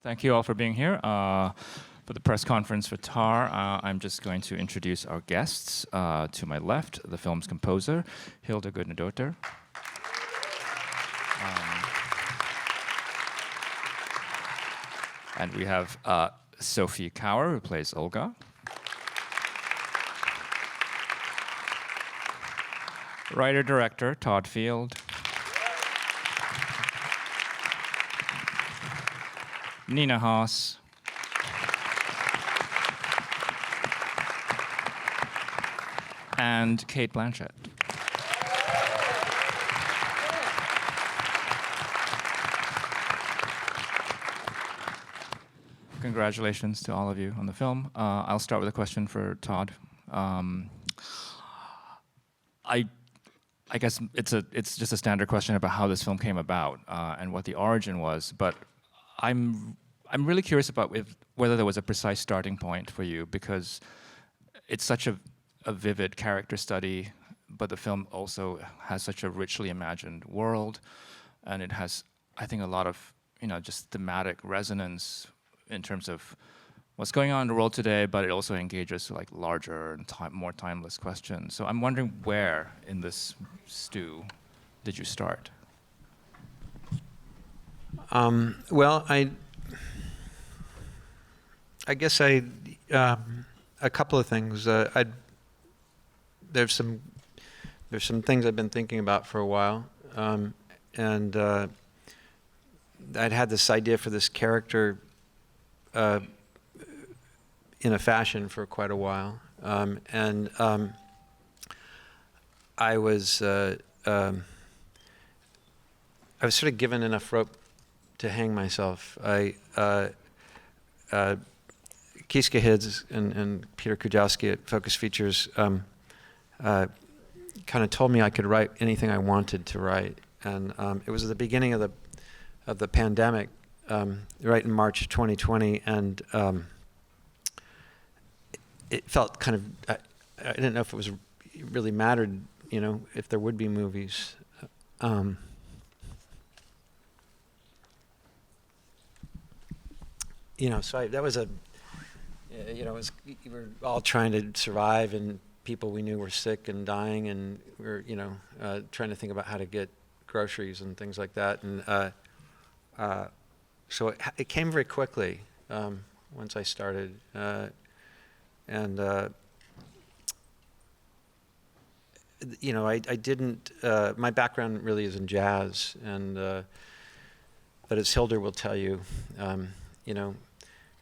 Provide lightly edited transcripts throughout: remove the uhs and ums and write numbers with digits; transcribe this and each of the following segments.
Thank you all for being here. For the press conference for Tar, I'm just going to introduce our guests. To my left, the film's composer, Hildur Guonadóttir. And we have Sophie Kauer, who plays Olga. Writer-director, Todd Field. Nina Haas. And Cate Blanchett. Congratulations to all of you on the film. I'll start with a question for Todd. I guess it's just a standard question about how this film came about and what the origin was, but I'm really curious about whether there was a precise starting point for you, because it's such a vivid character study, but the film also has such a richly imagined world, and it has, I think, a lot of just thematic resonance in terms of what's going on in the world today, but it also engages like larger and more timeless questions. So I'm wondering, where in this stew did you start? Well, I guess a couple of things. There's some things I've been thinking about for a while, and I'd had this idea for this character in a fashion for quite a while, and I was sort of given enough rope to hang myself. Kiska Hids and Peter Kujawski at Focus Features kind of told me I could write anything I wanted to write, and it was at the beginning of the pandemic, right in March of 2020, and it felt kind of, I didn't know if it really mattered, if there would be movies. So that was we were all trying to survive, and people we knew were sick and dying, and we were, trying to think about how to get groceries and things like that. And so it came very quickly once I started. I didn't, my background really is in jazz, and but as Hildur will tell you,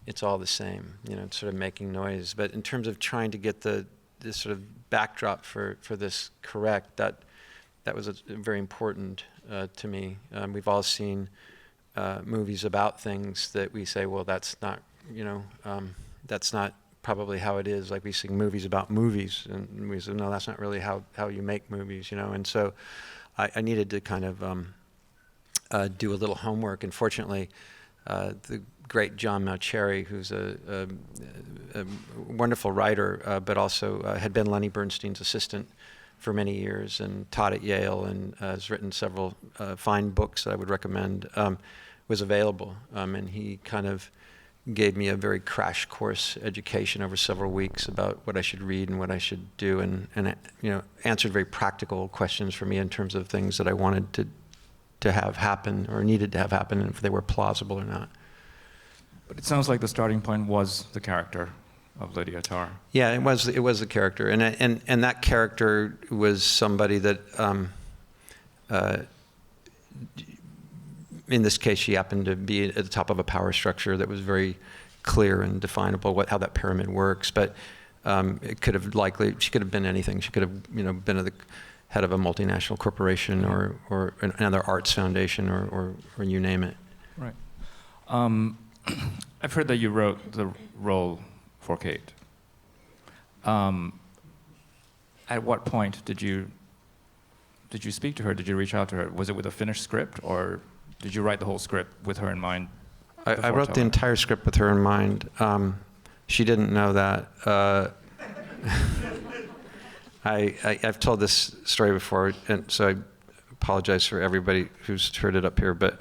it's all the same, it's sort of making noise. But in terms of trying to get this sort of backdrop for this correct, that was very important to me. We've all seen movies about things that we say, well, that's not, that's not probably how it is. Like we see movies about movies, and we say, no, that's not really how you make movies, And so I needed to kind of do a little homework. And fortunately, the great John Mauceri, who's a wonderful writer, but also had been Lenny Bernstein's assistant for many years and taught at Yale, and has written several fine books that I would recommend, was available. And he kind of gave me a very crash course education over several weeks about what I should read and what I should do, and answered very practical questions for me in terms of things that I wanted to have happen or needed to have happen, and if they were plausible or not. But it sounds like the starting point was the character of Lydia Tarr. Yeah, it was the character, and that character was somebody that, in this case, she happened to be at the top of a power structure that was very clear and definable how that pyramid works. But she could have been anything. She could have been at the head of a multinational corporation or another arts foundation or you name it. Right. I've heard that you wrote the role for Cate. At what point did you speak to her? Did you reach out to her? Was it with a finished script, or did you write the whole script with her in mind? I wrote the entire script with her in mind. She didn't know that. I've told this story before, and so I apologize for everybody who's heard it up here. But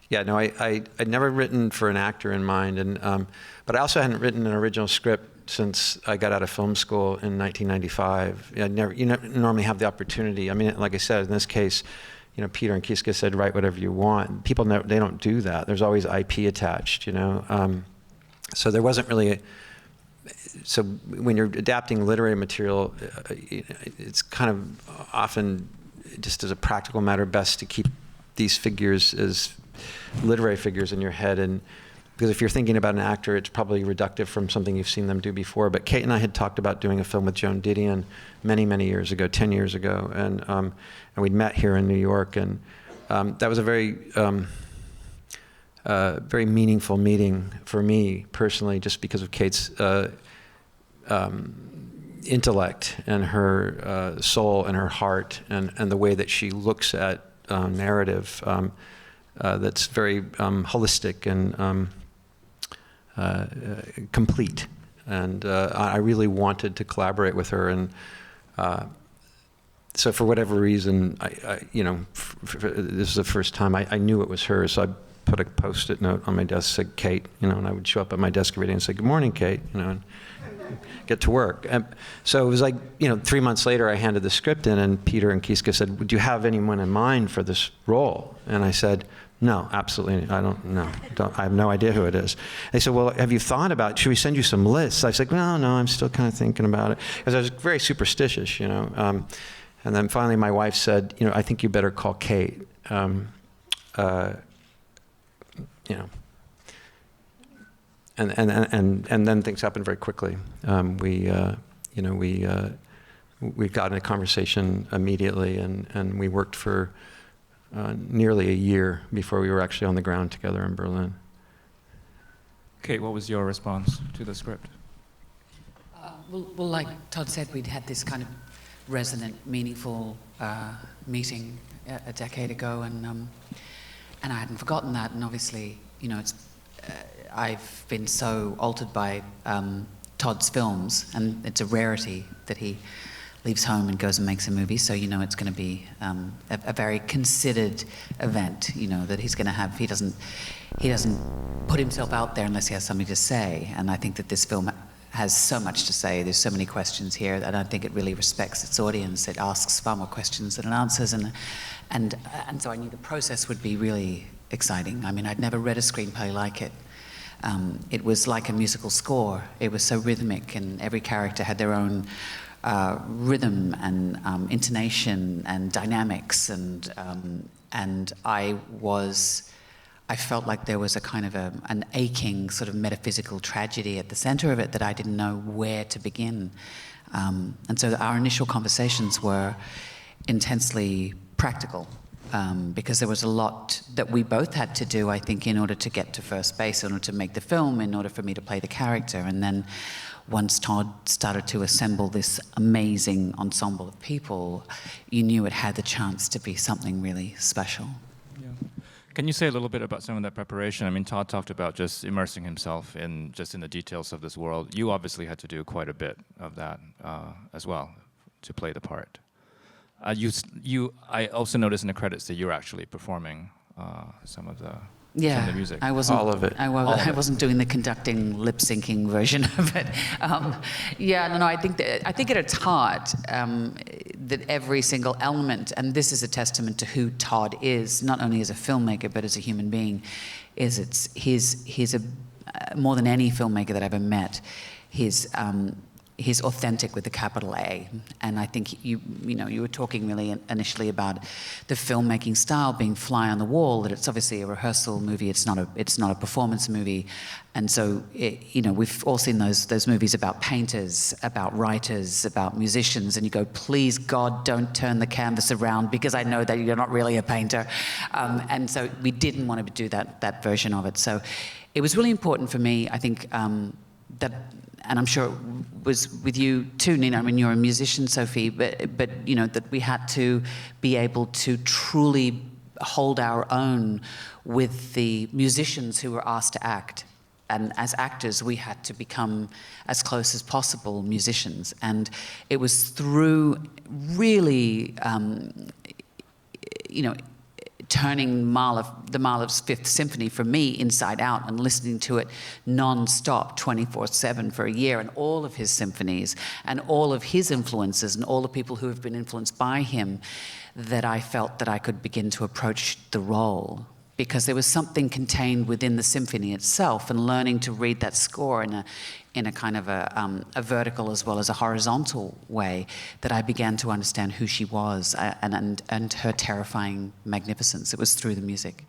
Yeah, no, I'd never written for an actor in mind, and but I also hadn't written an original script since I got out of film school in 1995. You normally have the opportunity. I mean, like I said, in this case, you know, Peter and Kiska said, write whatever you want. People they don't do that. There's always IP attached, you know. So there wasn't really so when you're adapting literary material, it's kind of often, just as a practical matter, best to keep these figures as literary figures in your head, and because if you're thinking about an actor, it's probably reductive from something you've seen them do before. But Cate and I had talked about doing a film with Joan Didion many years ago, 10 years ago, and we'd met here in New York, and that was a very very meaningful meeting for me personally, just because of Cate's intellect and her soul and her heart, and the way that she looks at narrative. That's very holistic and complete, and I really wanted to collaborate with her, and so for whatever reason, you know, this is the first time I knew it was her, so I put a post-it note on my desk, said Cate, you know, and I would show up at my desk every day and say, "Good morning, Cate," you know, and get to work. And so it was like, you know, 3 months later, I handed the script in, and Peter and Kiska said, "Would you have anyone in mind for this role?" And I said, "No, absolutely, I don't know. I have no idea who it is." They said, "Well, have you thought about, should we send you some lists?" I was like, no, I'm still kind of thinking about it. Because I was very superstitious, you know. And then finally my wife said, you know, "I think you better call Cate." You know. And then things happened very quickly. We got in a conversation immediately, and we worked for nearly a year before we were actually on the ground together in Berlin. Cate, what was your response to the script? Well, like Todd said, we'd had this kind of resonant, meaningful meeting a decade ago, and I hadn't forgotten that. And obviously, you know, I've been so altered by Todd's films, and it's a rarity that he leaves home and goes and makes a movie, so you know it's going to be a very considered event, you know, that he's going to have. He doesn't put himself out there unless he has something to say, and I think that this film has so much to say. There's so many questions here, and I think it really respects its audience. It asks far more questions than it answers, and so I knew the process would be really exciting. I mean, I'd never read a screenplay like it. It was like a musical score. It was so rhythmic, and every character had their own rhythm and intonation and dynamics, and I felt like there was a kind of an aching sort of metaphysical tragedy at the center of it that I didn't know where to begin. And so our initial conversations were intensely practical, because there was a lot that we both had to do, I think, in order to get to first base, in order to make the film, in order for me to play the character. And then once Todd started to assemble this amazing ensemble of people, you knew it had the chance to be something really special. Yeah. Can you say a little bit about some of that preparation? I mean, Todd talked about just immersing himself in the details of this world. You obviously had to do quite a bit of that as well to play the part. I also noticed in the credits that you're actually performing some of the music. I wasn't, all of it. I wasn't doing the conducting, lip-syncing version of it. I think at its heart, that every single element, and this is a testament to who Todd is, not only as a filmmaker but as a human being, he's more than any filmmaker that I've ever met. He's authentic with a capital A, and I think you were talking really initially about the filmmaking style being fly on the wall. That it's obviously a rehearsal movie. It's not a performance movie, and so we've all seen those movies about painters, about writers, about musicians, and you go, please God, don't turn the canvas around because I know that you're not really a painter, and so we didn't want to do that version of it. So it was really important for me, I think, that. And I'm sure it was with you too, Nina. I mean, you're a musician, Sophie, but you know that we had to be able to truly hold our own with the musicians who were asked to act. And as actors, we had to become as close as possible musicians. And it was through really, turning the Mahler's Fifth Symphony for me inside out and listening to it non-stop 24/7 for a year, and all of his symphonies and all of his influences and all the people who have been influenced by him, that I felt that I could begin to approach the role, because there was something contained within the symphony itself, and learning to read that score in a kind of a vertical as well as a horizontal way, that I began to understand who she was and her terrifying magnificence. It was through the music.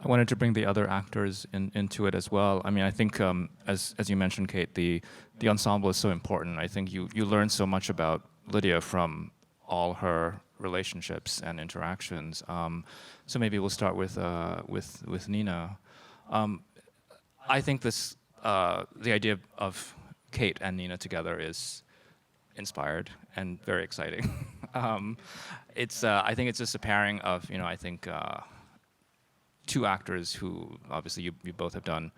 I wanted to bring the other actors into it as well. I mean, I think, as you mentioned, Cate, the ensemble is so important. I think you learn so much about Lydia from all her relationships and interactions. So maybe we'll start with Nina. I think this the idea of Cate and Nina together is inspired and very exciting. I think it's just a pairing of, I think two actors who obviously you both have done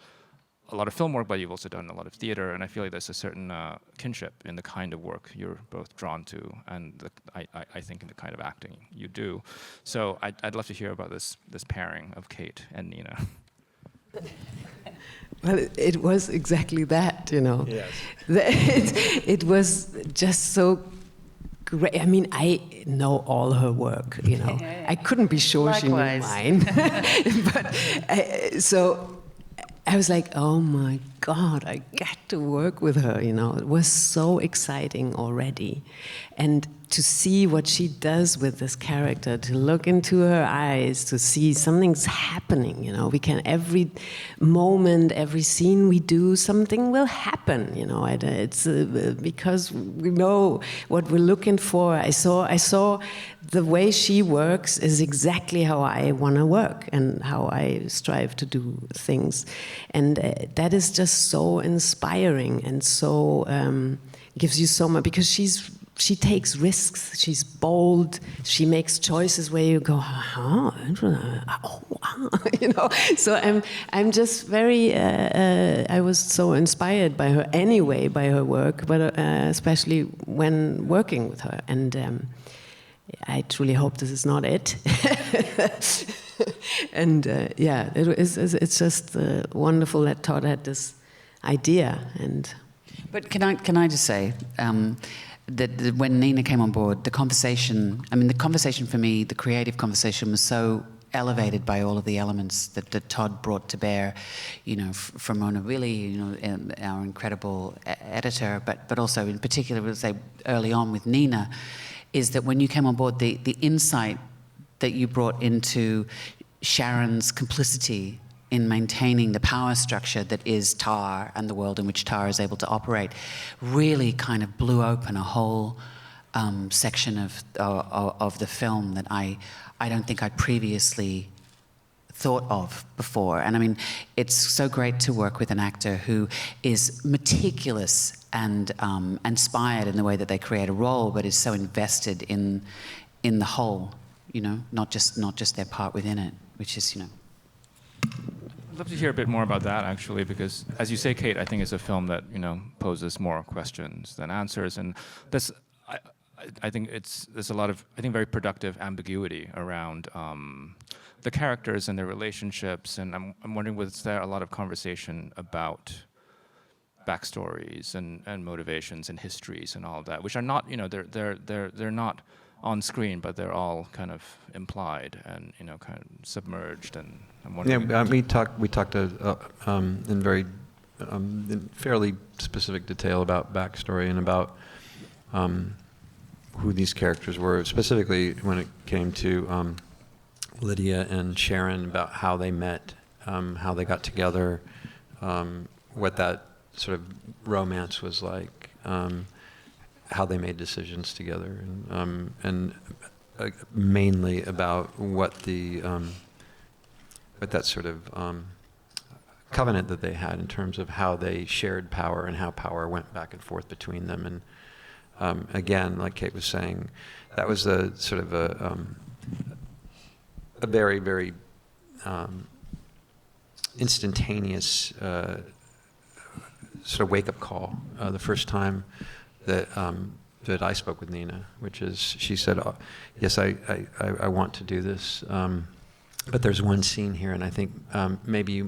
a lot of film work, but you've also done a lot of theater, and I feel like there's a certain kinship in the kind of work you're both drawn to, and I think in the kind of acting you do. So I'd love to hear about this pairing of Cate and Nina. Well, it was exactly that, Yes. It was just so great. I mean, I know all her work, I couldn't be sure she knew mine. But so I was like, oh my God, I get to work with her, It was so exciting already. And to see what she does with this character, to look into her eyes, to see something's happening, we can, every moment, every scene we do, something will happen, It's because we know what we're looking for. I saw the way she works is exactly how I want to work and how I strive to do things. And that is just so inspiring and so gives you so much, because she takes risks, she's bold, she makes choices where you go, So I'm just very, I was so inspired by her anyway, by her work, but especially when working with her. And I truly hope this is not it. And it's just wonderful that Todd had this idea. But can I just say that when Nina came on board, the conversation for me, the creative conversation, was so elevated by all of the elements that Todd brought to bear, from Mona Willi, our incredible editor, but also in particular, we'll say early on with Nina, is that when you came on board, the insight that you brought into Sharon's complicity in maintaining the power structure that is Tar and the world in which Tar is able to operate, really kind of blew open a whole section of the film that I don't think I'd previously thought of before. And I mean, it's so great to work with an actor who is meticulous and inspired in the way that they create a role, but is so invested in the whole, not just their part within it, which is, I'd love to hear a bit more about that, actually, because, as you say, Cate, I think it's a film that poses more questions than answers, and I think there's a lot of very productive ambiguity around the characters and their relationships, and I'm wondering, was there a lot of conversation about backstories and motivations and histories and all of that, which are not, they're not on screen, but they're all kind of implied and kind of submerged. And I'm wondering. Yeah, we talked in in fairly specific detail about backstory and about who these characters were, specifically when it came to Lydia and Sharon, about how they met, how they got together, what that sort of romance was like. How they made decisions together, and mainly about what that sort of covenant that they had in terms of how they shared power and how power went back and forth between them. And again, like Cate was saying, that was a sort of a very, very instantaneous sort of wake-up call. The first time that that I spoke with Nina, which is, she said, oh, yes, I want to do this, but there's one scene here, and I think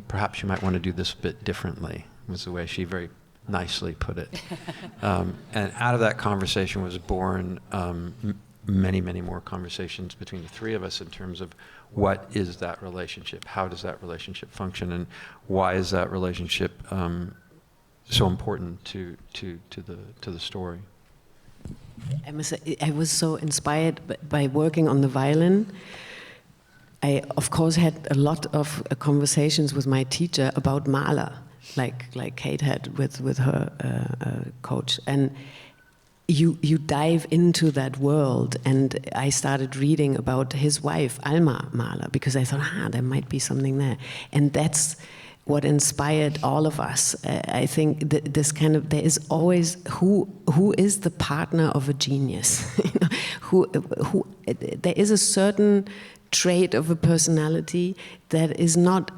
perhaps you might want to do this a bit differently, was the way she very nicely put it. And out of that conversation was born many, many more conversations between the three of us in terms of what is that relationship, how does that relationship function, and why is that relationship so important to the story. I must say, I was so inspired by working on the violin. I, of course, had a lot of conversations with my teacher about Mahler, like Cate had with her coach. And you dive into that world, and I started reading about his wife, Alma Mahler, because I thought, there might be something there. And that's what inspired all of us. I think this kind of, there is always, who is the partner of a genius? who there is a certain trait of a personality that is not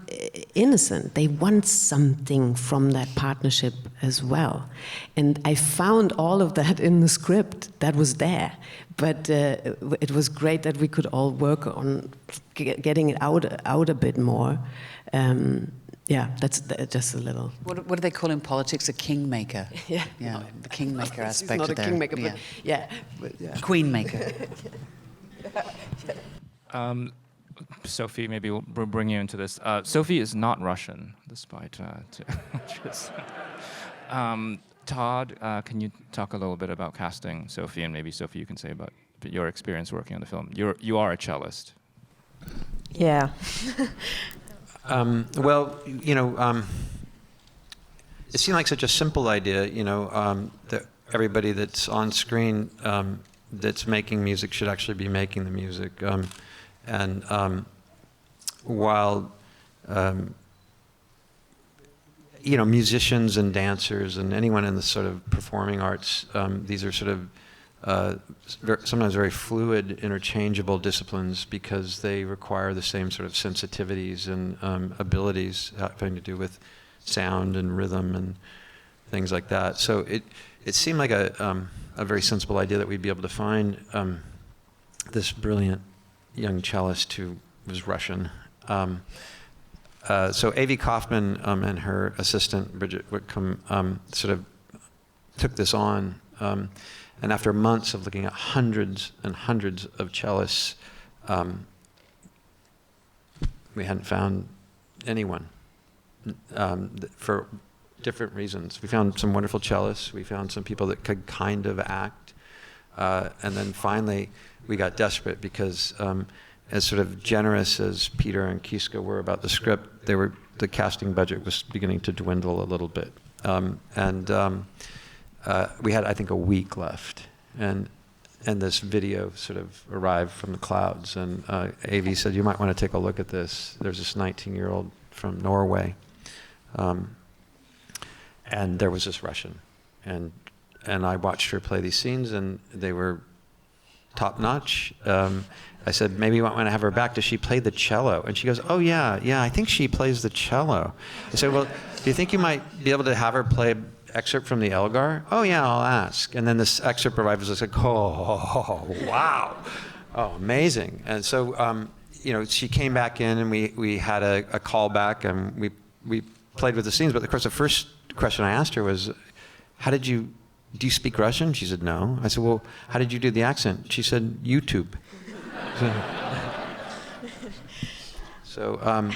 innocent. They want something from that partnership as well. And I found all of that in the script that was there. But it was great that we could all work on getting it out a bit more. Yeah, that's just a little. What do they call in politics? A kingmaker. Yeah. Yeah, the kingmaker aspect. He's not of a kingmaker, but yeah. Queenmaker. Sophie, maybe we'll bring you into this. Sophie is not Russian, despite. Todd, can you talk a little bit about casting Sophie, and maybe Sophie, you can say about your experience working on the film. You are a cellist. Yeah. Well, it seemed like such a simple idea, that everybody that's on screen that's making music should actually be making the music. While musicians and dancers and anyone in the sort of performing arts, these are sort of sometimes very fluid, interchangeable disciplines because they require the same sort of sensitivities and abilities having to do with sound and rhythm and things like that. So it seemed like a very sensible idea that we'd be able to find this brilliant young cellist who was Russian. So Avi Kaufman and her assistant, Bridget Whitcomb, sort of took this on. And after months of looking at hundreds and hundreds of cellists, we hadn't found anyone for different reasons. We found some wonderful cellists. We found some people that could kind of act. And then finally, we got desperate because as sort of generous as Peter and Kiska were about the script, the casting budget was beginning to dwindle a little bit. We had, I think, a week left, and this video sort of arrived from the clouds, and Avi said, you might want to take a look at this. There's this 19-year-old from Norway, and there was this Russian, and I watched her play these scenes, and they were top-notch. I said, maybe you might want to have her back. Does she play the cello? And she goes, oh, yeah, I think she plays the cello. I said, well, do you think you might be able to have her play excerpt from the Elgar? Oh yeah, I'll ask. And then this excerpt arrived, and I was like, oh, wow, oh, amazing. And so, she came back in, and we had a callback, and we played with the scenes. But of course, the first question I asked her was, do you speak Russian? She said, no. I said, well, how did you do the accent? She said, YouTube. So,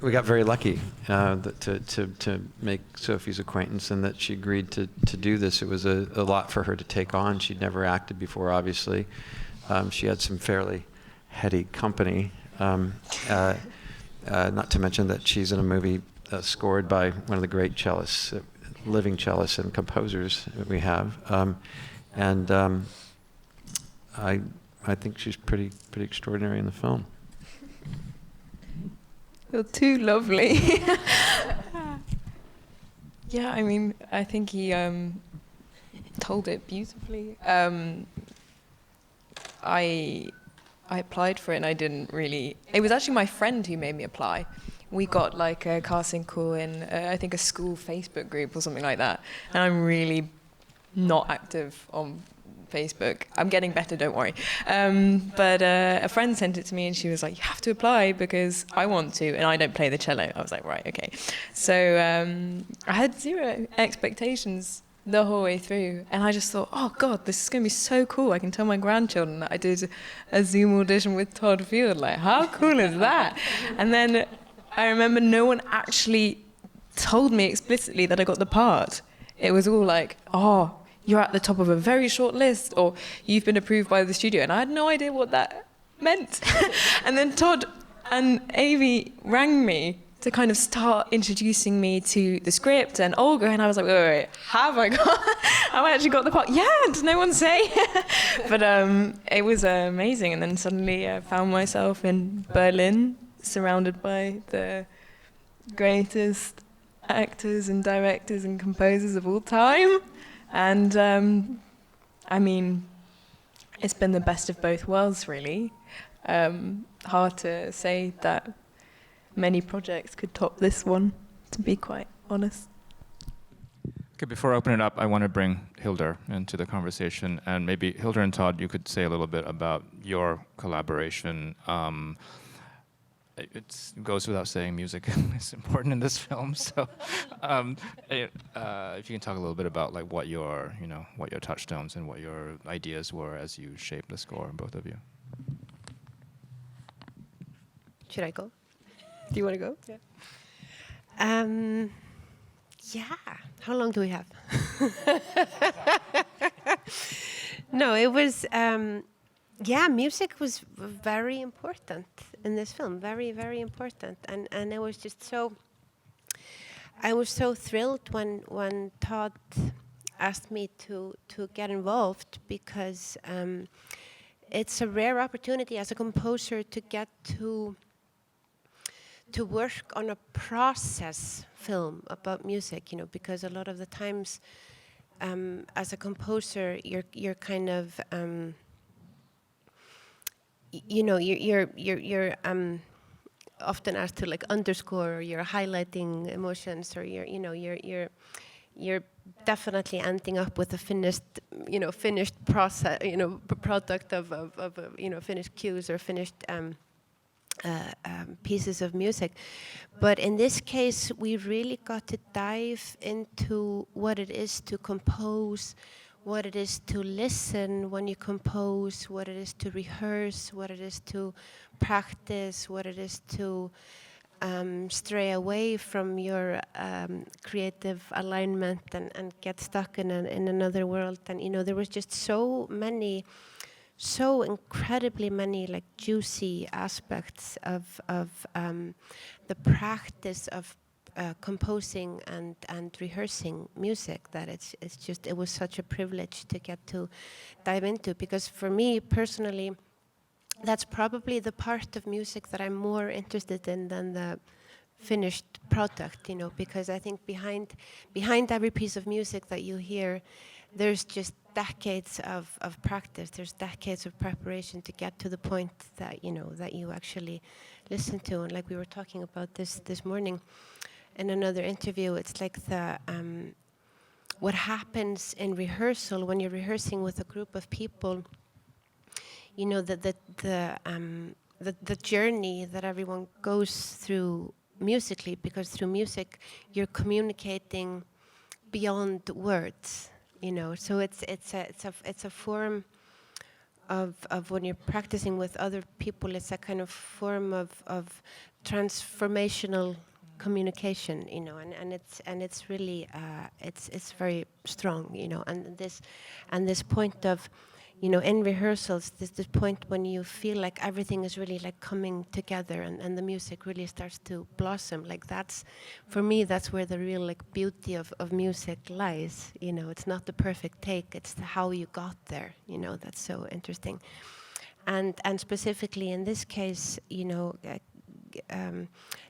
we got very lucky to make Sophie's acquaintance, and that she agreed to do this. It was a lot for her to take on. She'd never acted before, obviously. She had some fairly heady company, not to mention that she's in a movie scored by one of the great cellists, living cellists and composers that we have. I think she's pretty extraordinary in the film. You're too lovely. Yeah, I mean, I think he told it beautifully. I applied for it, and I didn't really. It was actually my friend who made me apply. we got like a casting call in, I think, a school Facebook group or something like that. And I'm really not active on Facebook. I'm getting better, don't worry. But a friend sent it to me and she was like, you have to apply because I want to, and I don't play the cello. I was like, right, okay. So I had zero expectations the whole way through, and I just thought, oh God, this is going to be so cool. I can tell my grandchildren that I did a Zoom audition with Todd Field. Like, how cool is that? And then I remember no one actually told me explicitly that I got the part. It was all like, oh, you're at the top of a very short list, or you've been approved by the studio. And I had no idea what that meant. And then Todd and Avi rang me to kind of start introducing me to the script and Olga, and I was like, wait, have I actually got the part? Yeah, did no one say? But it was amazing, and then suddenly I found myself in Berlin, surrounded by the greatest actors and directors and composers of all time. And I mean, it's been the best of both worlds, really. Hard to say that many projects could top this one, to be quite honest. Okay, before I open it up, I want to bring Hildur into the conversation, and maybe Hildur and Todd, you could say a little bit about your collaboration. It goes without saying, music is important in this film. So, if you can talk a little bit about like what your touchstones and what your ideas were as you shaped the score, both of you. Should I go? Do you want to go? Yeah. Yeah. How long do we have? No, it was. Music was very important in this film. Very, very important, and it was just so. I was so thrilled when Todd asked me to get involved, because it's a rare opportunity as a composer to get to work on a process film about music, because a lot of the times, as a composer, you're kind of, you're often asked to like underscore, or you're highlighting emotions, or you're definitely ending up with a finished process, product of finished cues or finished. Pieces of music. But in this case, we really got to dive into what it is to compose, what it is to listen when you compose, what it is to rehearse, what it is to practice, what it is to stray away from your creative alignment and get stuck in another world. And there was just so incredibly many like juicy aspects of the practice of composing and rehearsing music, that it was such a privilege to get to dive into, because for me personally, that's probably the part of music that I'm more interested in than the finished product, because I think behind every piece of music that you hear, there's just decades of practice. There's decades of preparation to get to the point that you actually listen to. And like we were talking about this morning in another interview, it's like what happens in rehearsal when you're rehearsing with a group of people. The journey that everyone goes through musically, because through music you're communicating beyond words. So it's a form of when you're practicing with other people. It's a kind of form of transformational communication, and it's really it's very strong, and this point of, in rehearsals, this point when you feel like everything is really like coming together and the music really starts to blossom. Like that's, for me, that's where the real like beauty of music lies. It's not the perfect take, it's how you got there. That's so interesting. And specifically in this case,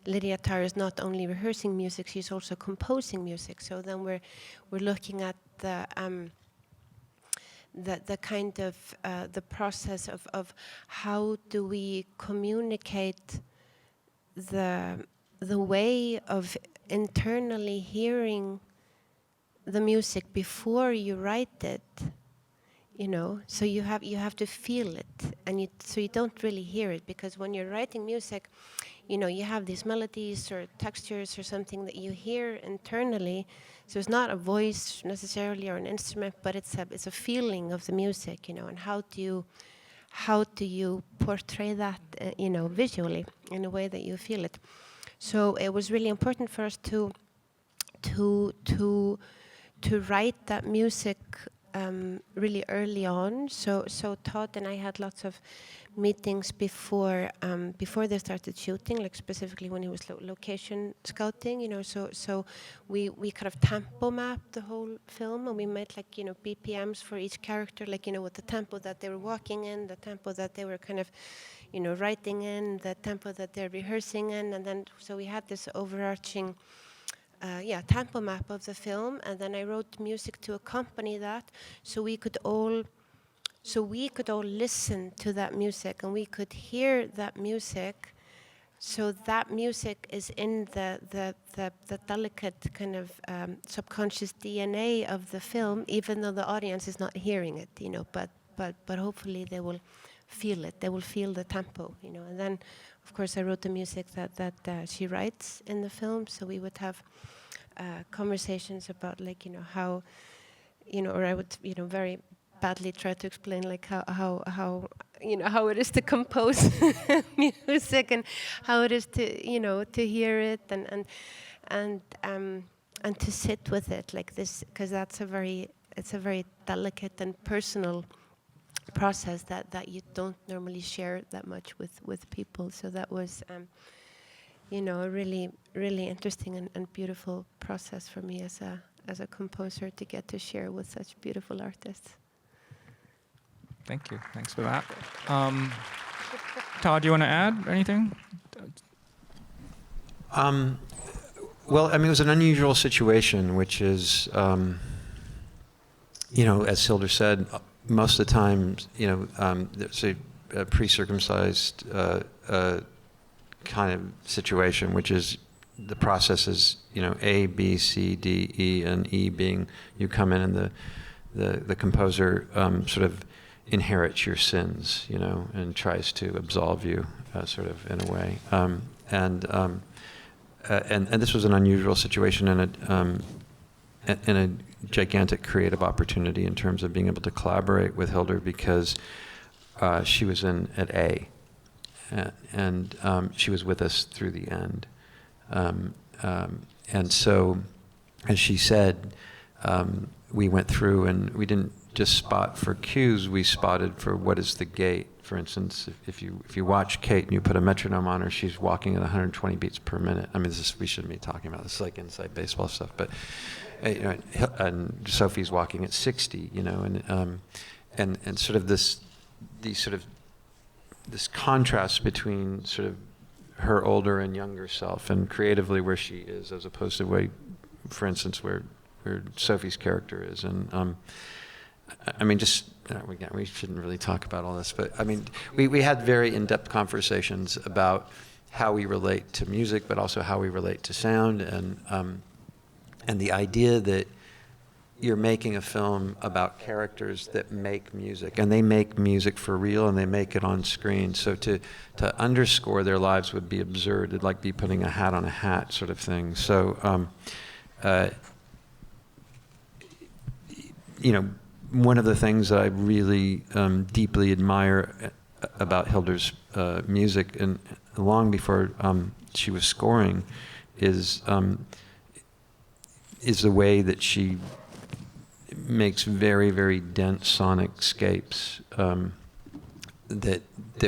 Lydia Tarr is not only rehearsing music, she's also composing music. So then we're looking at the kind of the process of how do we communicate the the way of internally hearing the music before you write it, you know, so you have to feel it, and so you don't really hear it, because when you're writing music, you know, you have these melodies or textures or something that you hear internally. So it's not a voice necessarily or an instrument, but it's a feeling of the music, you know, and how do you portray that, you know, visually in a way that you feel it. So it was really important for us to write that music really early on. So Todd and I had lots of meetings before they started shooting, like specifically when he was location scouting, you know. So we kind of tempo mapped the whole film, and we made, like, you know, BPMs for each character, like, you know, with the tempo that they were walking in, the tempo that they were kind of, you know, writing in, the tempo that they're rehearsing in, and then so we had this overarching tempo map of the film, and then I wrote music to accompany that, so we could all listen to that music, and we could hear that music. So that music is in the delicate kind of subconscious DNA of the film, even though the audience is not hearing it, you know. But hopefully they will feel it. They will feel the tempo, you know. And then, of course, I wrote the music that she writes in the film. So we would have conversations about, like, you know, how, you know, or I would, you know, very badly try to explain, like, how you know, how it is to compose music, and how it is to, you know, to hear it and to sit with it like this, because it's a very delicate and personal process that you don't normally share that much with people. So that was you know, a really, really interesting and beautiful process for me as a composer, to get to share with such beautiful artists. Thank you. Thanks for that. Todd, do you want to add anything? Well, I mean, it was an unusual situation, which is, you know, as Hildur said, most of the time, you know, there's a pre-circumcised kind of situation, which is the process is, you know, A, B, C, D, E, and E being you come in and the composer sort of inherits your sins, you know, and tries to absolve you, sort of, in a way. And this was an unusual situation and a gigantic creative opportunity in terms of being able to collaborate with Hildur, because she was in at A, and she was with us through the end. And so, as she said, we went through and we didn't just spot for cues, we spotted for what is the gait. For instance, if you watch Cate and you put a metronome on her, she's walking at 120 beats per minute. I mean, we shouldn't be talking about this, is like inside baseball stuff, but you know, and Sophie's walking at 60, you know, and sort of this contrast between sort of her older and younger self, and creatively where she is, as opposed to where, for instance, where Sophie's character is. And I mean, just, we shouldn't really talk about all this, but I mean, we had very in-depth conversations about how we relate to music, but also how we relate to sound, and the idea that you're making a film about characters that make music, and they make music for real, and they make it on screen. So to underscore their lives would be absurd. It'd like be putting a hat on a hat, sort of thing. So, you know, one of the things that I really deeply admire about Hildur's music, and long before she was scoring, is the way that she makes very, very dense sonic scapes that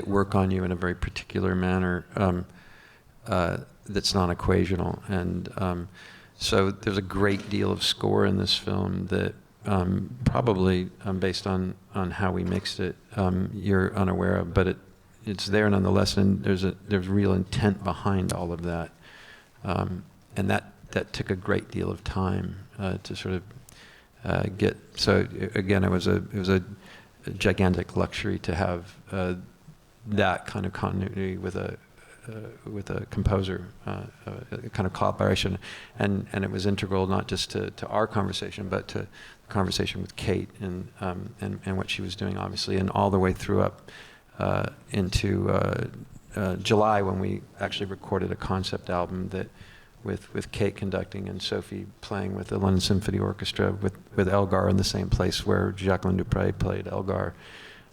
work on you in a very particular manner that's non-equational. And so there's a great deal of score in this film that probably based on how we mixed it, you're unaware of, but it's there nonetheless, and there's real intent behind all of that, and that took a great deal of time to sort of get. So again, it was a gigantic luxury to have that kind of continuity with a with a composer, a kind of collaboration, and it was integral not just to our conversation, but to the conversation with Cate and what she was doing, obviously, and all the way through up into July, when we actually recorded a concept album that with Cate conducting and Sophie playing with the London Symphony Orchestra with Elgar in the same place where Jacqueline Dupre played Elgar.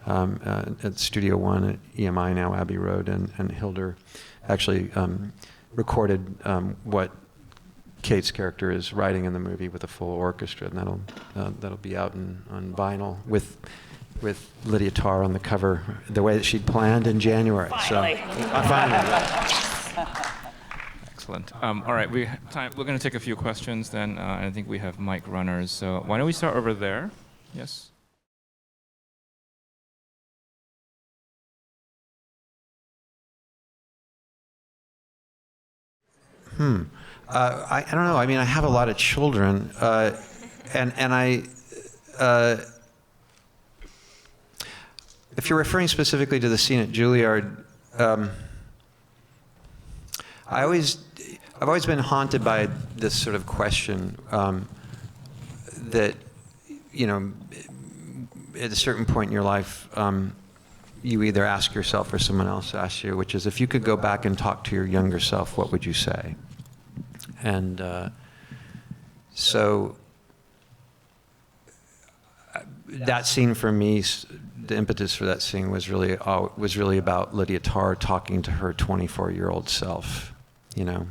At Studio One at EMI, now Abbey Road, and Hildur actually recorded what Cate's character is writing in the movie with a full orchestra, and that'll be out on vinyl with Lydia Tarr on the cover, the way that she'd planned in January. Finally. So, finally. Excellent. All right, we're going to take a few questions then. I think we have mic runners. So why don't we start over there? Yes. I don't know. I mean, I have a lot of children, and I. If you're referring specifically to the scene at Juilliard, I've always been haunted by this sort of question that, you know, at a certain point in your life, you either ask yourself or someone else asks you, which is, if you could go back and talk to your younger self, what would you say? And so that scene for me, the impetus for that scene was really about Lydia Tarr talking to her 24-year-old self, you know.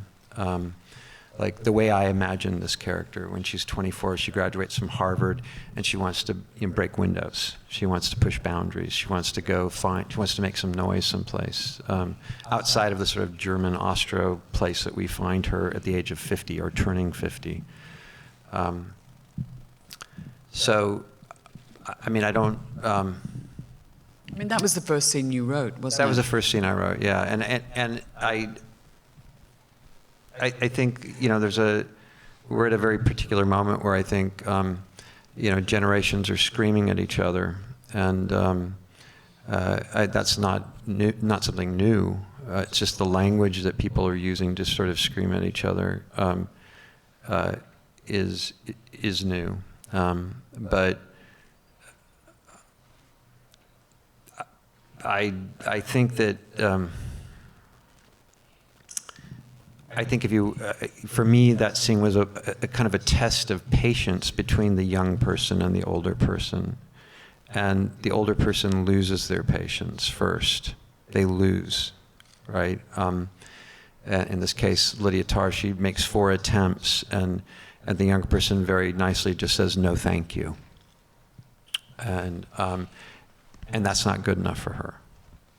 Like the way I imagine this character when she's 24, she graduates from Harvard and she wants to break windows. She wants to push boundaries. She wants to she wants to make some noise someplace outside of the sort of German Austro place that we find her at the age of 50 or turning 50. So, I mean, I don't. I mean, that was the first scene you wrote, wasn't it? That was the first scene I wrote, yeah, and I think, you know, we're at a very particular moment where I think, you know, generations are screaming at each other, and that's not something new. It's just the language that people are using to sort of scream at each other is new, but I think that. I think if you, for me, that scene was a kind of a test of patience between the young person and the older person. And the older person loses their patience first. They lose, right? In this case, Lydia Tarr, she makes 4 attempts, and the younger person very nicely just says, no, thank you. And that's not good enough for her.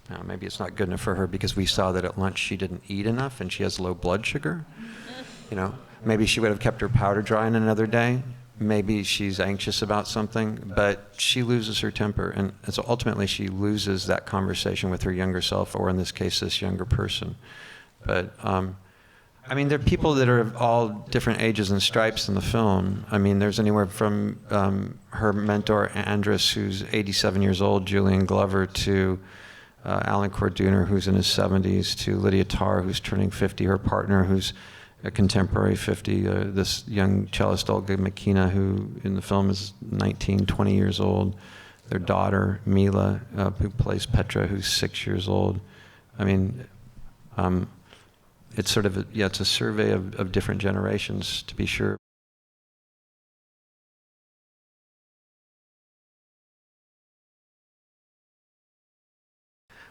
Now, maybe it's not good enough for her because we saw that at lunch she didn't eat enough and she has low blood sugar. You know, maybe she would have kept her powder dry in another day. Maybe she's anxious about something, but she loses her temper, and so ultimately she loses that conversation with her younger self, or in this case, this younger person. But I mean, there are people that are of all different ages and stripes in the film. I mean, there's anywhere from her mentor Andrus, who's 87 years old, Julian Glover, to Alan Corduner, who's in his 70s, to Lydia Tarr, who's turning 50, her partner, who's a contemporary 50, this young cellist, Olga Makina, who in the film is 19, 20 years old, their daughter, Mila, who plays Petra, who's 6 years old. I mean, it's sort of, it's a survey of different generations, to be sure.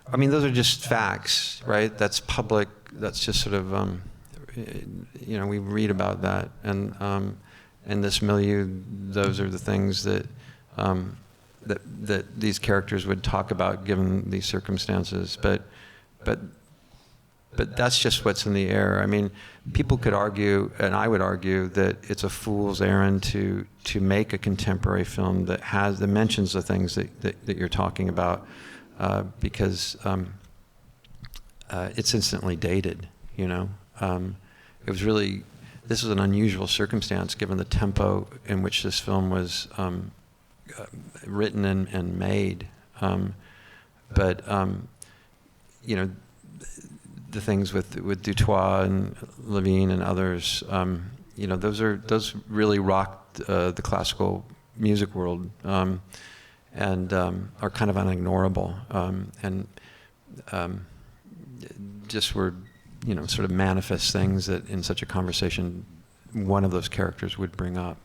I mean, those are just facts, right? That's public. That's just sort of, you know, we read about that, and in this milieu, those are the things that that these characters would talk about given these circumstances. But that's just what's in the air. I mean, people could argue, and I would argue, that it's a fool's errand to make a contemporary film that mentions the things that you're talking about. Because it's instantly dated, you know. This was an unusual circumstance given the tempo in which this film was written and made. But you know, the things with Dutoit and Levine and others, you know, those really rocked the classical music world, and are kind of unignorable, and just were, you know, sort of manifest things that in such a conversation one of those characters would bring up.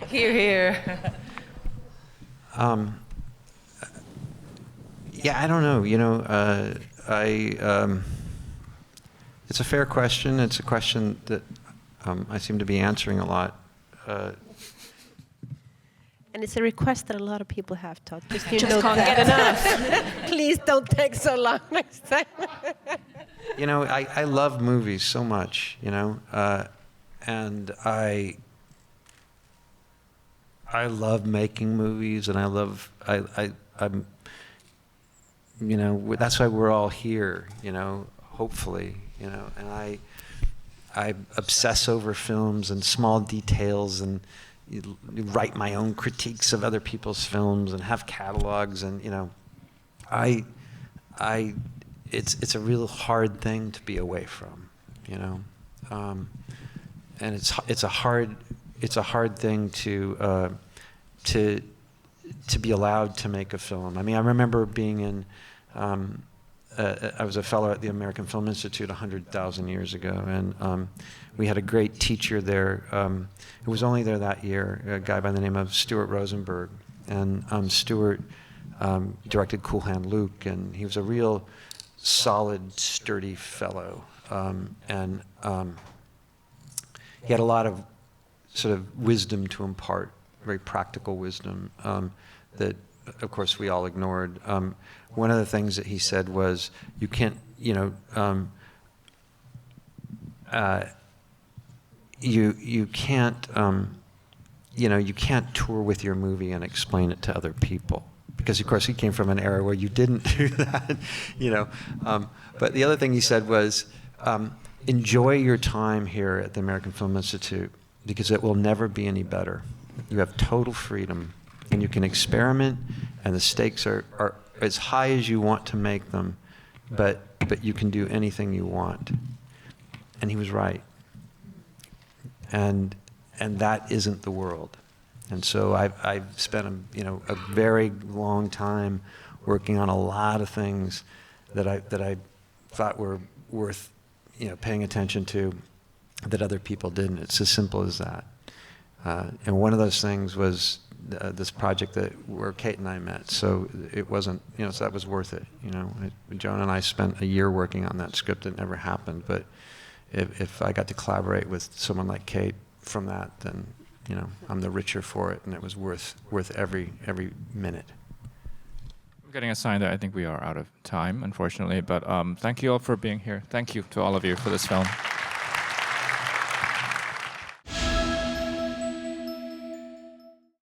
Hear, hear. Yeah, I don't know. You know, it's a fair question. It's a question that I seem to be answering a lot. And it's a request that a lot of people have, Todd. Just Just can't get enough. Please don't take so long next time. You know, I love movies so much, you know, and I love making movies, and I'm, you know, that's why we're all here, you know, hopefully, you know, and I obsess over films and small details, and write my own critiques of other people's films and have catalogs, and, you know, it's a real hard thing to be away from, you know, and it's a hard thing to be allowed to make a film. I mean, I remember being in, I was a fellow at the American Film Institute 100,000 years ago, and we had a great teacher there who was only there that year, a guy by the name of Stuart Rosenberg. And Stuart directed Cool Hand Luke, and he was a real solid, sturdy fellow. And he had a lot of sort of wisdom to impart, very practical wisdom that, of course, we all ignored. One of the things that he said was, you can't, you know, you can't, you know, you can't tour with your movie and explain it to other people, because, of course, he came from an era where you didn't do that, you know. But the other thing he said was, enjoy your time here at the American Film Institute, because it will never be any better. You have total freedom, and you can experiment, and the stakes are as high as you want to make them, but you can do anything you want. And he was right. And that isn't the world. And so I've spent a very long time working on a lot of things that I thought were worth, you know, paying attention to, that other people didn't. It's as simple as that. And one of those things was this project where Cate and I met. So it wasn't, you know, so that was worth it. You know, Joan and I spent a year working on that script. It never happened. But if I got to collaborate with someone like Cate from that, then, you know, I'm the richer for it, and it was worth every minute. I'm getting a sign that I think we are out of time, unfortunately. But thank you all for being here. Thank you to all of you for this film.